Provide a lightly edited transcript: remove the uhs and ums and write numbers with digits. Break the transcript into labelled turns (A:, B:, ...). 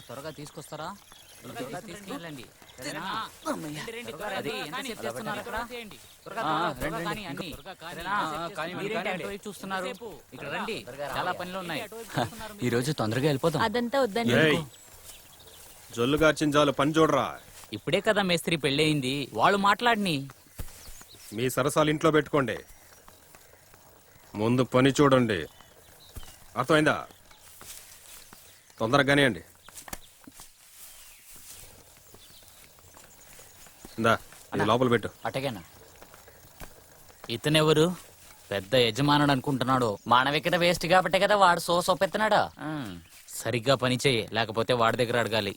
A: త్వరగా తీసుకొస్తారా? త్వరగా తీసుకెళ్ళండి. చూస్తున్నారు ఇక్కడ రండి, చాలా పనులు ఉన్నాయి. ఈ రోజు తొందరగా వెళ్ళిపోతాం.
B: అదంతా వద్దండి.
C: జొల్లు గార్చిన చాలు, పని చూడరా.
A: ఇప్పుడే కదా మేస్త్రి పెళ్ళయింది, వాళ్ళు మాట్లాడిని.
C: మీ సరసాలు ఇంట్లో పెట్టుకోండి, ముందు పని చూడండి. అర్థమైందా? తొందరగానే అండి. ఇందా ఇది లోపల పెట్టు.
A: అటగేనా? ఇతనెవరు? పెద్ద యజమానుడు అనుకుంటున్నాడు. మనం ఇక్కడ వేస్ట్ కాబట్టే కదా వాడు సోపెత్తున్నాడా. సరిగ్గా పని చేయి, లేకపోతే వాడి దగ్గర అడగాలి.